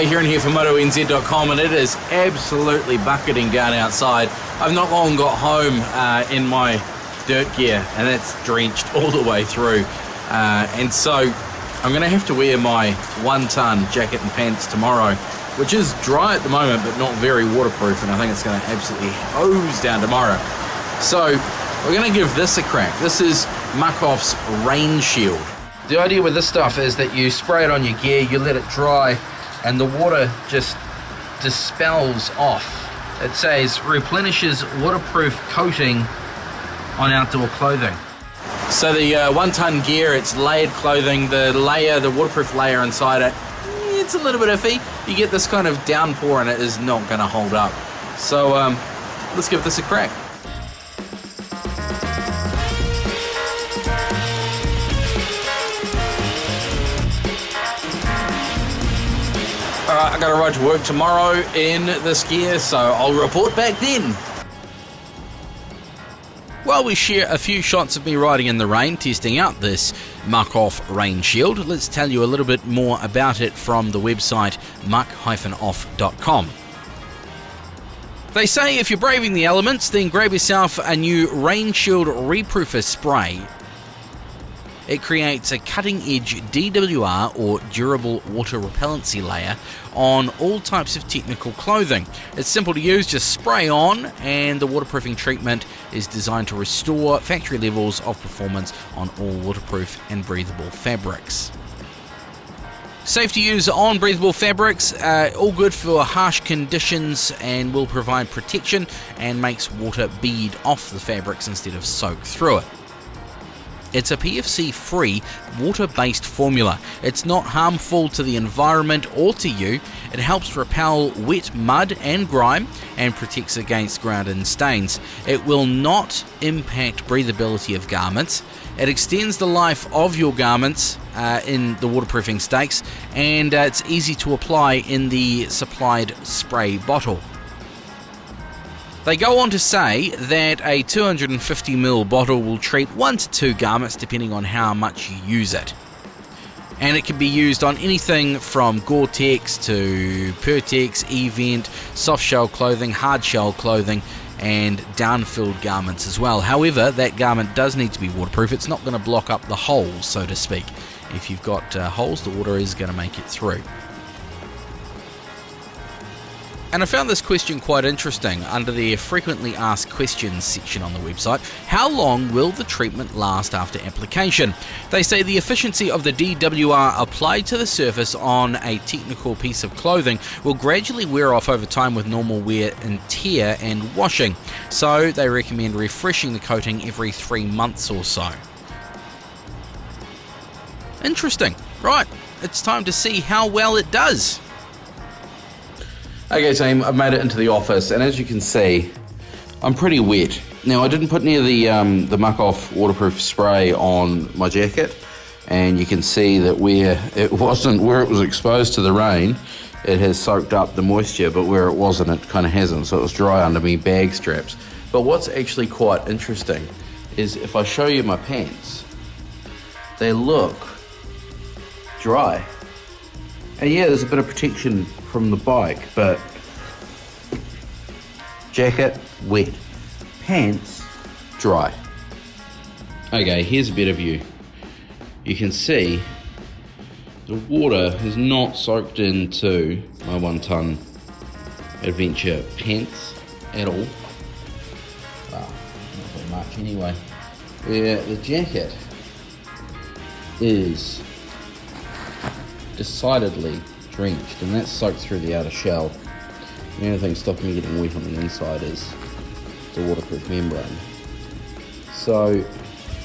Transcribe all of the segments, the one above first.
Aaron here for MotoNZ.com, and it is absolutely bucketing down outside. I've not long got home in my dirt gear, and it's drenched all the way through. And so I'm going to have to wear my 1-ton jacket and pants tomorrow, which is dry at the moment, but not very waterproof, and I think it's going to absolutely hose down tomorrow. So we're going to give this a crack. This is Muc-off's Rain Shield. The idea with this stuff is that you spray it on your gear, you let it dry, and the water just dispels off. It says replenishes waterproof coating on outdoor clothing. So the 1-ton gear, it's layered clothing. The waterproof layer inside it, it's a little bit iffy. You get this kind of downpour and it is not going to hold up. So let's give this a crack. Alright, I got to ride to work tomorrow in this gear, so I'll report back then. While we share a few shots of me riding in the rain, testing out this Muc-off Rain Shield, let's tell you a little bit more about it from the website muc-off.com. They say if you're braving the elements, then grab yourself a new Rain Shield Reproofer spray. It creates a cutting-edge DWR or durable water repellency layer on all types of technical clothing. It's simple to use, just spray on, and the waterproofing treatment is designed to restore factory levels of performance on all waterproof and breathable fabrics. Safe to use on breathable fabrics, all good for harsh conditions, and will provide protection and makes water bead off the fabrics instead of soak through it. It's a PFC-free, water-based formula. It's not harmful to the environment or to you. It helps repel wet mud and grime and protects against ground-in stains. It will not impact breathability of garments. It extends the life of your garments in the waterproofing stakes, and it's easy to apply in the supplied spray bottle. They go on to say that a 250ml bottle will treat 1 to 2 garments depending on how much you use it. And it can be used on anything from Gore-Tex to Pertex, Event, soft shell clothing, hard shell clothing, and down-filled garments as well. However, that garment does need to be waterproof. It's not going to block up the holes, so to speak. If you've got holes, the water is going to make it through. And I found this question quite interesting under the frequently asked questions section on the website. How long will the treatment last after application? They say the efficiency of the DWR applied to the surface on a technical piece of clothing will gradually wear off over time with normal wear and tear and washing. So they recommend refreshing the coating every 3 months or so. Interesting. Right, it's time to see how well it does. Okay team, I've made it into the office, and as you can see, I'm pretty wet. Now I didn't put any of the Muc-off waterproof spray on my jacket, and you can see that where it was exposed to the rain, it has soaked up the moisture, but where it wasn't, it kind of hasn't, so it was dry under me bag straps. But what's actually quite interesting is if I show you my pants, they look dry. And yeah, there's a bit of protection from the bike, but jacket wet, pants dry. Okay, here's a better view. You can see the water has not soaked into my 1-ton adventure pants at all. Well, not very much anyway. Where the jacket is decidedly drenched, and that's soaked through the outer shell. The only thing stopping me getting wet on the inside is the waterproof membrane. So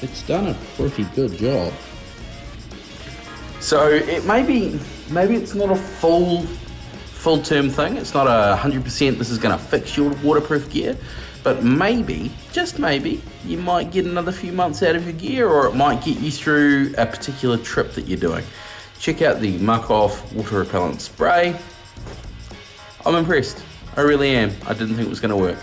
it's done a pretty good job. So it maybe it's not a full term thing. It's not 100% this is going to fix your waterproof gear, but maybe, just maybe, you might get another few months out of your gear, or it might get you through a particular trip that you're doing. Check out the Muc-off water repellent spray. I'm impressed. I really am. I didn't think it was going to work.